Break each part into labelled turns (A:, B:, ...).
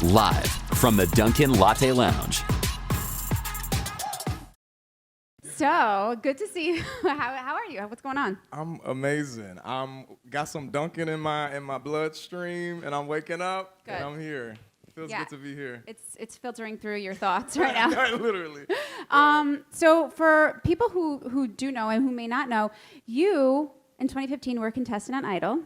A: live from the Dunkin Latte Lounge.
B: So, good to see you. How are you? What's going on?
C: I'm amazing. Got some Dunkin in my bloodstream, and I'm waking up,
B: Good.
C: and I'm here. Feels
B: Yeah.
C: good to be here.
B: It's filtering through your thoughts right now.
C: Literally.
B: So for people who do know and who may not know, you in 2015 were a contestant on Idol.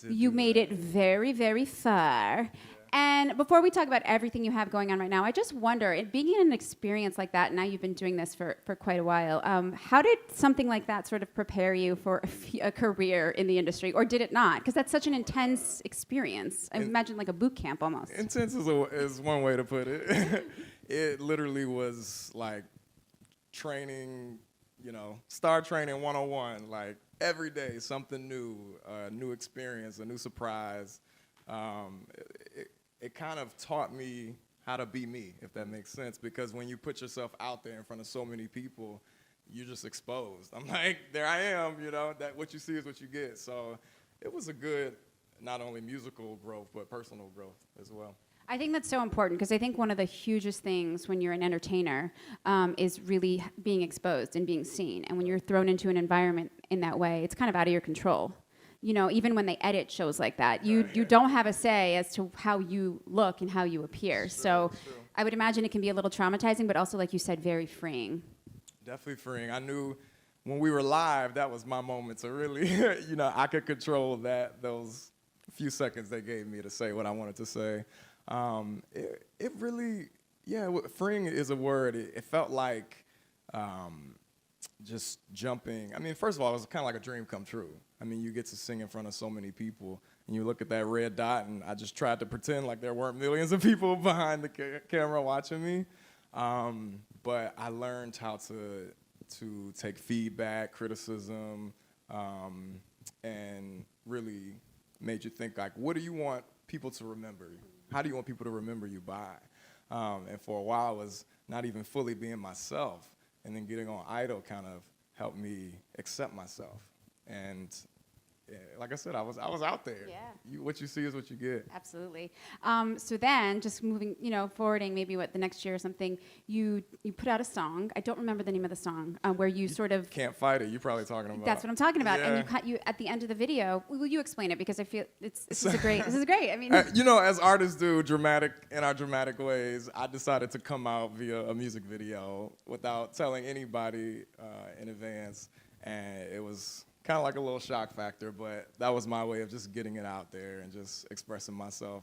B: You made it very, very far. And before we talk about everything you have going on right now, I just wonder, being in an experience like that, now you've been doing this for quite a while, how did something like that sort of prepare you for a career in the industry, or did it not? Because that's such an intense experience. I imagine like a boot camp almost.
C: Intense is one way to put it. It literally was like training, star training 101, like every day, something new, a new experience, a new surprise. It kind of taught me how to be me, if that makes sense, because when you put yourself out there in front of so many people, you're just exposed. I'm like, there I am, that what you see is what you get. So it was a good, not only musical growth, but personal growth as well.
B: I think that's so important because I think one of the hugest things when you're an entertainer is really being exposed and being seen. And when you're thrown into an environment in that way, it's kind of out of your control. Even when they edit shows like that, you don't have a say as to how you look and how you appear. So I would imagine it can be a little traumatizing, but also, like you said, very freeing.
C: Definitely freeing. I knew when we were live, that was my moment to really, I could control those few seconds they gave me to say what I wanted to say. It really, freeing is a word. It felt like just jumping. I mean, first of all, it was kind of like a dream come true. I mean, you get to sing in front of so many people, and you look at that red dot, and I just tried to pretend like there weren't millions of people behind the camera watching me. But I learned how to take feedback, criticism, and really made you think, like, what do you want people to remember you? How do you want people to remember you by? And for a while, I was not even fully being myself. And then getting on Idol kind of helped me accept myself. And like I said, I was out there.
B: Yeah.
C: What you see is what you get.
B: Absolutely. So then, just moving, forwarding maybe the next year or something, you put out a song. I don't remember the name of the song, where you sort of
C: Can't Fight It. You're probably talking about.
B: That's what I'm talking about.
C: Yeah.
B: And you at the end of the video. Will you explain it? Because I feel this is great. I mean,
C: as artists do, in our dramatic ways, I decided to come out via a music video without telling anybody in advance, and it was kind of like a little shock factor, but that was my way of just getting it out there and just expressing myself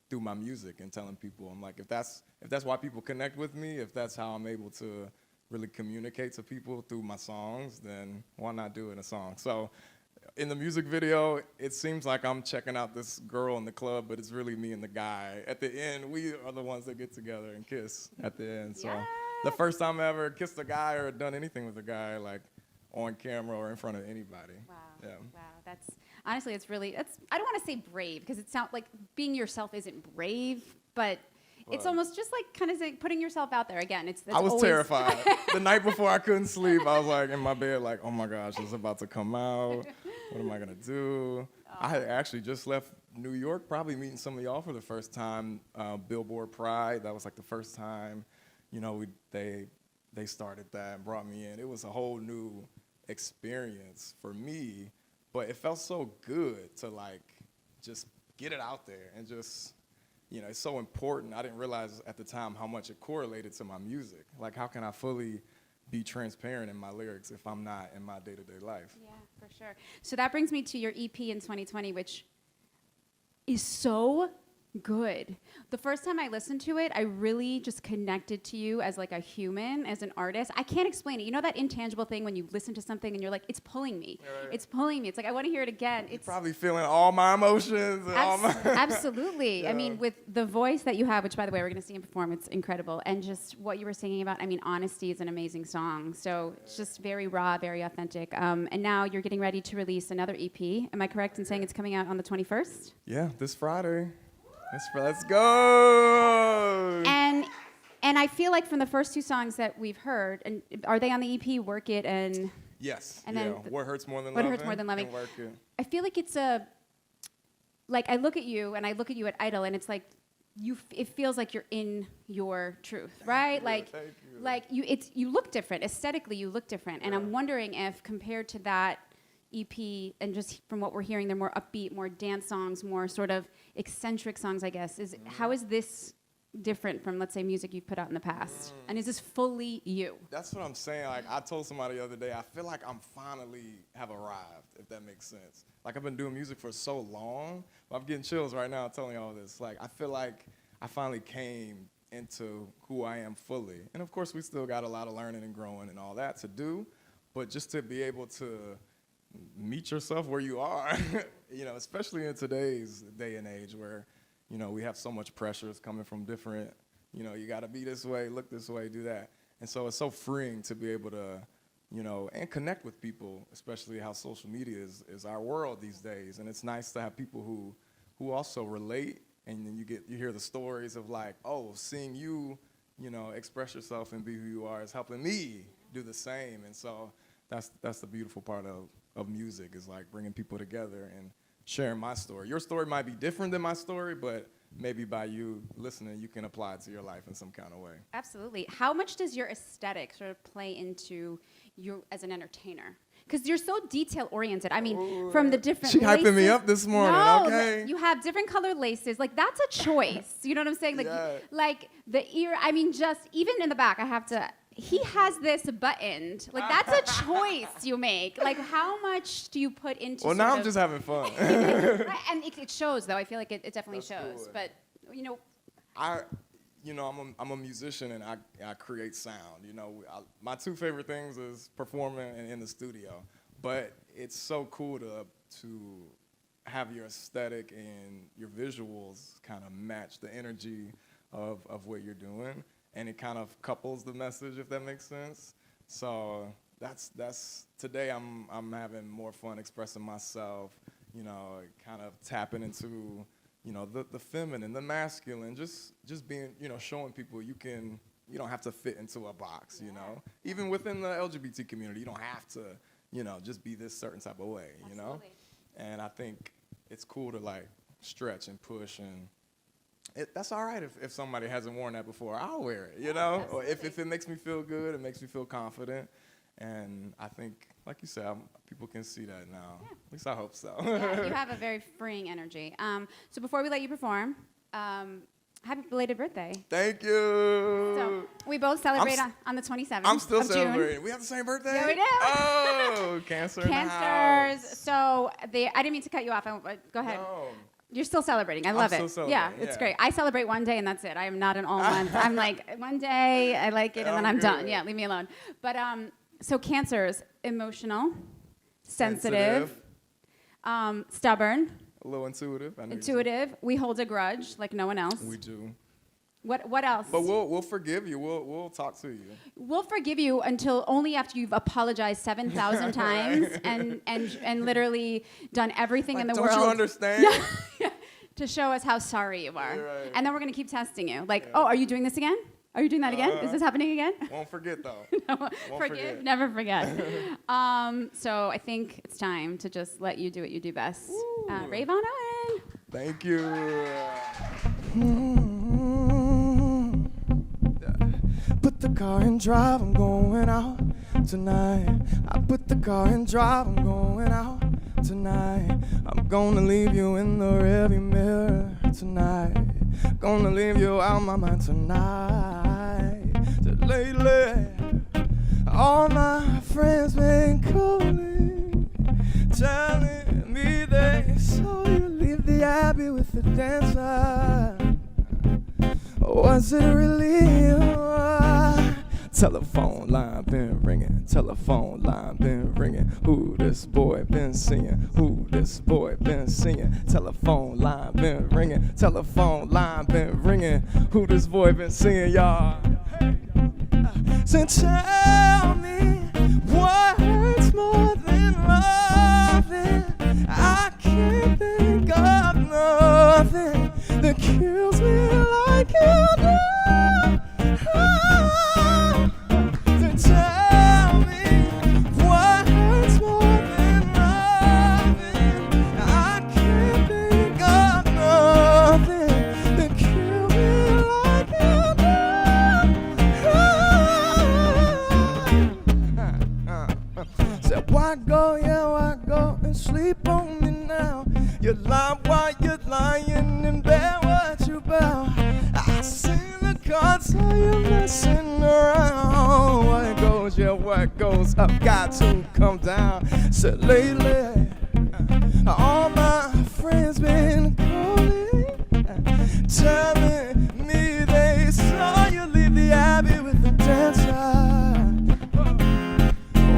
C: through my music and telling people, I'm like, if that's why people connect with me, if that's how I'm able to really communicate to people through my songs, then why not do it in a song? So in the music video, it seems like I'm checking out this girl in the club, but it's really me and the guy. At the end, we are the ones that get together and kiss at the end. So the first time I ever kissed a guy or done anything with a guy, like, on camera or in front of anybody.
B: Wow.
C: Yeah.
B: Wow. That's honestly, I don't want to say brave because it sounds like being yourself isn't brave, but it's almost just like kind of like putting yourself out there again.
C: I was terrified. The night before I couldn't sleep, I was like in my bed like, oh my gosh, it's about to come out. What am I gonna do? I had actually just left New York, probably meeting some of y'all for the first time. Billboard Pride, that was like the first time, they started that and brought me in. It was a whole new experience for me, but it felt so good to like just get it out there and just, it's so important. I didn't realize at the time how much it correlated to my music. Like, how can I fully be transparent in my lyrics if I'm not in my day-to-day life?
B: Yeah, for sure. So that brings me to your EP in 2020, which is so good. The first time I listened to it, I really just connected to you as like a human, as an artist. I can't explain it. You know that intangible thing when you listen to something and you're like, it's pulling me. Right. It's pulling me. It's like, I want to hear it again.
C: You're probably feeling all my emotions. And
B: Absolutely.
C: Yeah.
B: I mean, with the voice that you have, which by the way, we're going to see him perform, it's incredible. And just what you were singing about, I mean, Honesty is an amazing song. So it's just very raw, very authentic. And now you're getting ready to release another EP. Am I correct in saying it's coming out on the 21st?
C: Yeah, this Friday. Let's go.
B: And I feel like from the first two songs that we've heard, and are they on the EP? Work It and
C: yes.
B: And
C: yeah.
B: then
C: What Hurts More Than
B: What
C: Loving.
B: Hurts More Than Loving.
C: And Work It.
B: I feel like it's like I look at you and I look at you at Idol, and it's like it feels like you're in your truth, right?
C: Thank you.
B: You look different. Aesthetically, you look different. And I'm wondering if compared to that EP, and just from what we're hearing, they're more upbeat, more dance songs, more sort of eccentric songs, I guess. How is this different from, let's say, music you've put out in the past? And is this fully you?
C: That's what I'm saying. Like, I told somebody the other day, I feel like I'm finally have arrived, if that makes sense. Like, I've been doing music for so long, but I'm getting chills right now telling you all this. Like, I feel like I finally came into who I am fully. And of course, we still got a lot of learning and growing and all that to do, but just to be able to meet yourself where you are, you know, especially in today's day and age where, you know, we have so much pressures coming from different, you know, you got to be this way, look this way, do that. And so it's so freeing to be able to, you know, and connect with people, especially how social media is our world these days. And it's nice to have people who also relate, and then you hear the stories of like, oh, seeing you, you know, express yourself and be who you are is helping me do the same. And so that's the beautiful part of music, is like bringing people together and sharing my story. Your story might be different than my story, but maybe by you listening, you can apply it to your life in some kind of way.
B: Absolutely. How much does your aesthetic sort of play into you as an entertainer? Because you're so detail-oriented. I mean, from the different
C: She
B: laces.
C: hyping me up this morning,
B: No,
C: okay?
B: you have different colored laces. Like, that's a choice. You know what I'm saying? Like,
C: Yeah.
B: like the ear, I mean, just, even in the back, I have to, he has this buttoned. Like, that's a choice you make. Like, how much do you put into
C: Well,
B: sort
C: now
B: of,
C: I'm just having fun.
B: Right, and it shows, though. I feel like it definitely
C: That's
B: shows.
C: cool.
B: But, you know,
C: I'm a musician, and I create sound. You know, my two favorite things is performing and in the studio. But it's so cool to have your aesthetic and your visuals kind of match the energy of what you're doing, and it kind of couples the message, if that makes sense. So that's today I'm having more fun expressing myself, you know, kind of tapping into, you know, the feminine, the masculine, just being, you know, showing people you don't have to fit into a box, you know. Even within the LGBT community, you don't have to, you know, just be this certain type of way, you know.
B: Absolutely.
C: And I think it's cool to like stretch and push, and that's all right if somebody hasn't worn that before. I'll wear it, you know. Or if it makes me feel good, it makes me feel confident. And I think, like you said, people can see that now.
B: Yeah.
C: At least I hope so.
B: Yeah, you have a very freeing energy. So before we let you perform, happy belated birthday.
C: Thank you.
B: So we both celebrate on the 27th
C: I'm still
B: of
C: celebrating.
B: June.
C: We have the same birthday?
B: Yeah, we do.
C: Oh, Cancer in the house.
B: Cancers. So I didn't mean to cut you off. Go ahead.
C: No.
B: You're still celebrating. I love
C: still
B: it.
C: celebrating,
B: It's
C: yeah.
B: great. I celebrate one day and that's it. I am not an all month. I'm like one day I like it and then
C: I'm
B: I'm done.
C: good.
B: Yeah, leave me alone. But so cancers, emotional, sensitive, stubborn,
C: A little intuitive. I know you
B: intuitive. We hold a grudge like no one else.
C: said. We do.
B: What else?
C: But we'll forgive you. We'll talk to you.
B: We'll forgive you until only after you've apologized 7,000 times and literally done everything
C: Like,
B: in the
C: don't
B: world.
C: you understand?
B: Yeah. To show us how sorry you are.
C: You're right.
B: And then we're going to keep testing you. Like, oh, are you doing this again? Are you doing that again? Is this happening again?
C: Won't forget though.
B: No,
C: Won't
B: forgive,
C: forget.
B: never forget. So I think it's time to just let you do what you do best. Rayvon, Owen.
C: Thank you. Put the car in drive, I'm going out tonight. I put the car in drive, I'm going out tonight. I'm gonna leave you in the rearview mirror tonight. Gonna leave you out my mind tonight. So lately, all my friends been calling, telling me they saw you leave the Abbey with the dancer. Was it really you? Telephone line been ringing, telephone line been ringing. Who this boy been singing? Who this boy been singing? Telephone line been ringing, telephone line been ringing. Who this boy been singing, y'all? So tell me what hurts more than loving. I can't think of nothing that kills me like you do. So tell me what hurts more than loving. I can't think of nothing that kills You lie while you're lying in bed, what you bout? I seen the cards, how you messing around. What goes, yeah, what goes up, got to come down. So lately, all my friends been calling, telling me they saw you leave the Abbey with the dancer.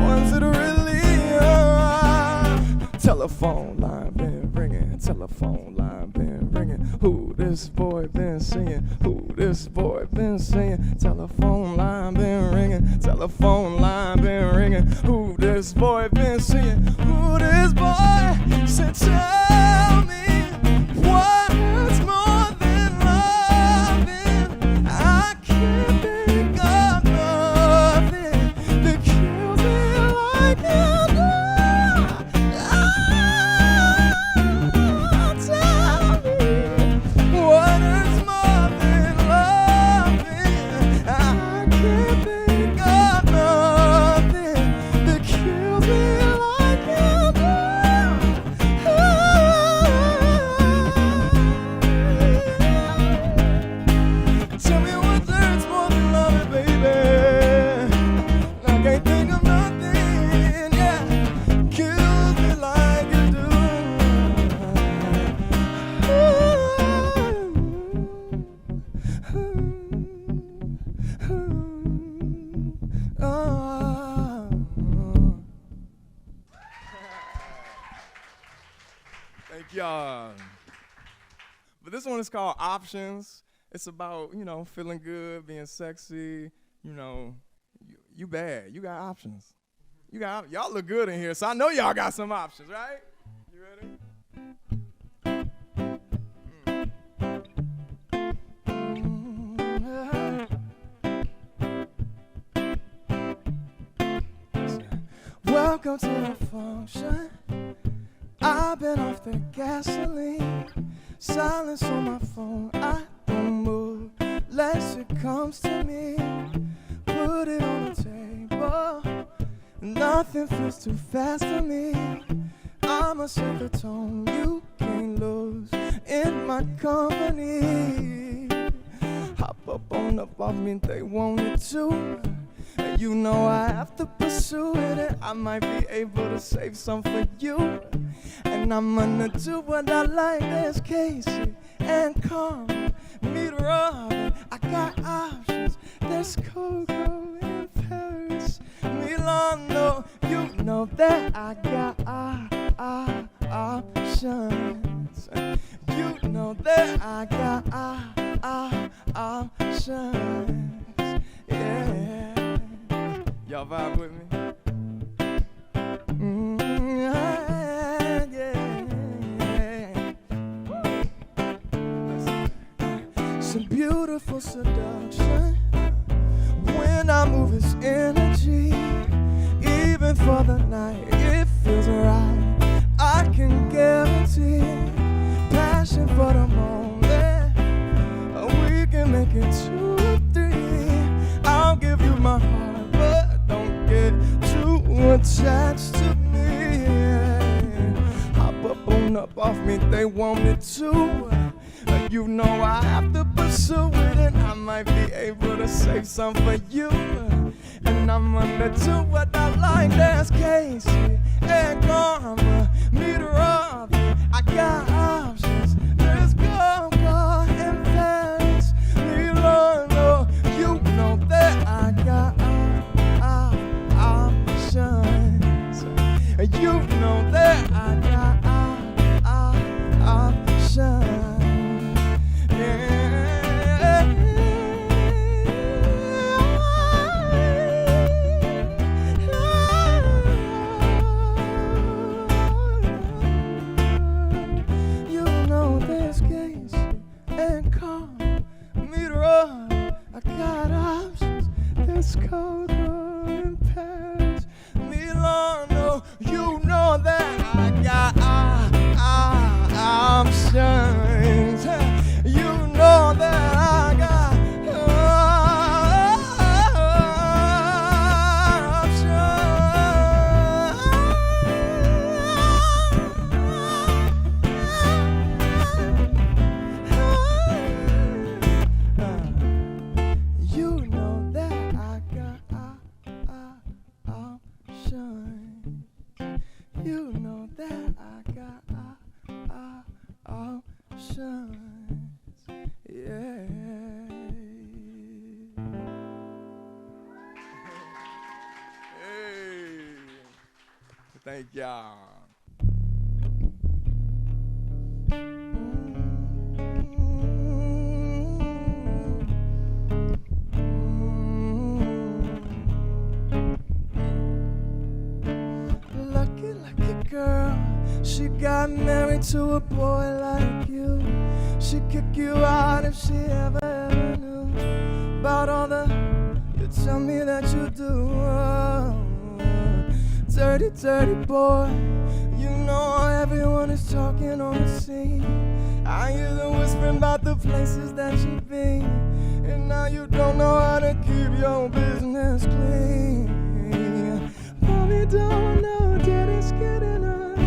C: Ones that really are. Telephone line been ringing, telephone line been ringing. Who this boy been singing? Who this boy been singing? Telephone line been ringing, telephone line been ringing. Who this boy been singing? Who this boy said, tell me what's more than loving. I can't think of nothing that kills me like you do. Tell me what is more than loving. I can't think of nothing that kills me like you do. Tell me what hurts more than loving, baby. I can't think of nothing, yeah, kills me like you do. Thank y'all. But this one is called Options. It's about, you know, feeling good, being sexy. You know, you bad. You got options. Y'all look good in here, so I know y'all got some options, right? You ready? Welcome to the function. I've been off the gasoline. Silence on my phone. I don't move unless it comes to me. Put it on the table. Nothing feels too fast for me. I'ma set the tone. You can't lose in my company. Hop up on up off me, they wanted to. And you know I have to pursue it, and I might be able to save some for you. And I'm gonna do what I like. There's Casey and Carmen, meet Robin. I got options. There's Coco in Paris, Milano. You know that I got options. You know that I got options. Yeah. Y'all vibe with me? Some beautiful seduction when I move his energy. Even for the night, it feels right. I can guarantee passion for the moment. We can make it 2 or 3. I'll give you my heart, but don't get too attached to me. Hop up on up off me, they wanted to. You know I have to pursue it, and I might be able to save some for you. And I'm gonna do what I like. There's Casey and Karma, meet Robin. I got options. There's Coco and Paris, Milano. You know that I got options. You know that I got options. Coco in Paris, Milano. You know that I got options. You know that I got options. Thank y'all.
D: Lucky, lucky girl, she got married to a boy like you. She'd kick you out if she ever knew about all the you tell me that you do. Dirty, dirty boy, you know everyone is talking on the scene. I hear them whispering about the places that you've been, and now you don't know how to keep your business clean. Mommy don't know daddy's getting up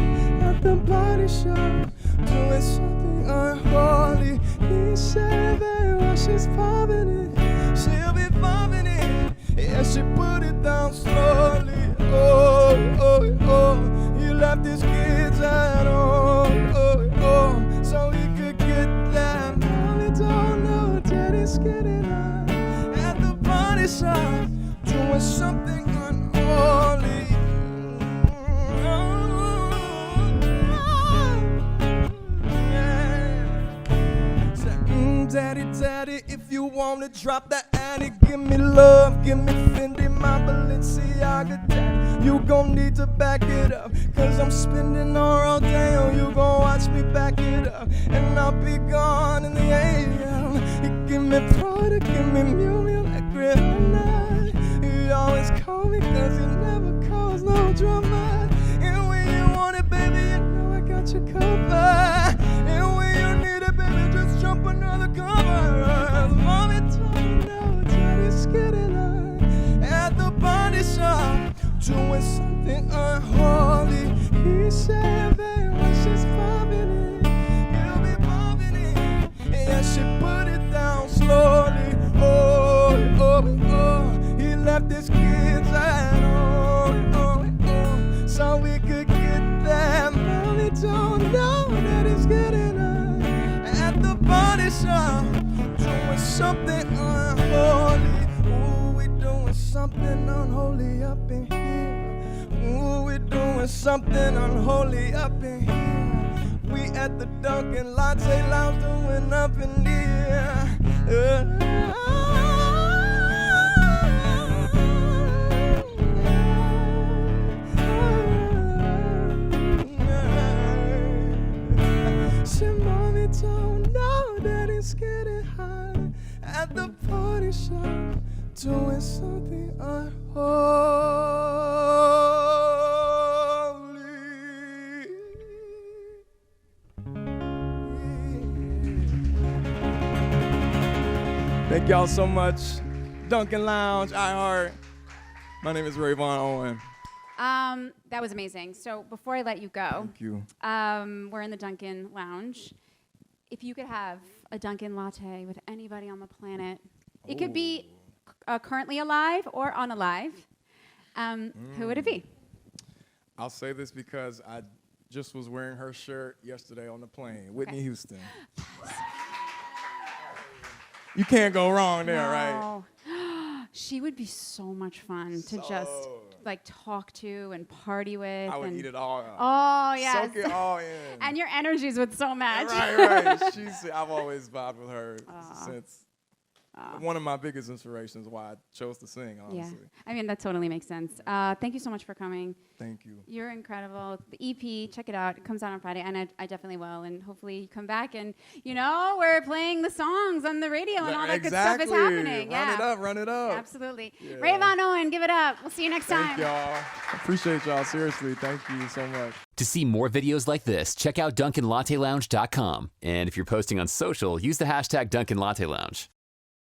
D: at the body shop, doing something unholy. He said that while she's popping it, she'll be popping it, and she put it down slowly. Oh, oh, oh, he left his kids at home. Oh, oh, so he could get that. Mommy don't know daddy's getting up at the body shop, doing something unholy. Daddy, daddy, if you wanna drop that addy, give me love, give me Fendi, my Balenciaga, daddy. You gon' need to back it up, cause I'm spending all day on you. Gon' watch me back it up, and I'll be gone in the AM. You give me Prada, give me Miu Miu, like Rihanna. He always call me cause he never calls no drama. And when you want it, baby, you know I got you covered. And when you need it, baby, just jump another cover. Mommy told me no, daddy's getting up at the body shop, doing something unholy. He said that when she's popping it, he'll be popping it, and she put it down slowly. Oh, oh, oh, he left his kids at home. Oh, oh, so we could get that. Mommy don't know that he's getting up at the body shop, doing something unholy. Ooh, we doing something unholy up in here. Ooh, we doing something unholy up in here. We at the Dunkin Latte Lounge doing up in here. Mommy don't know that it's getting hot at the party shop, doing something unholy.
C: Thank y'all so much. Dunkin Lounge, iHeart. My name is Rayvon Owen.
B: That was amazing. So before I let you go,
C: Thank you.
B: we're in the Dunkin Lounge. If you could have a Dunkin latte with anybody on the planet, it could be currently alive or unalive, who would it be?
C: I'll say this because I just was wearing her shirt yesterday on the plane. Whitney Houston. You can't go wrong there, right?
B: No. She would be so much fun to just like talk to and party with.
C: I would
B: and
C: eat it all up.
B: Oh, yes.
C: Soak it all in.
B: And your energies would so match.
C: Right. I've always vibed with her since. One of my biggest inspirations why I chose to sing, honestly.
B: Yeah, I mean, that totally makes sense. Thank you so much for coming.
C: Thank you.
B: You're incredible. The EP, check it out. It comes out on Friday, and I definitely will. And hopefully you come back and, we're playing the songs on the radio and all that good stuff is happening.
C: Run it up.
B: Absolutely.
C: Yeah.
B: Rayvon Owen, give it up. We'll see you next time.
C: Thank y'all. Appreciate y'all. Seriously, thank you so much.
A: To see more videos like this, check out DunkinLatteLounge.com. And if you're posting on social, use the hashtag DunkinLatteLounge.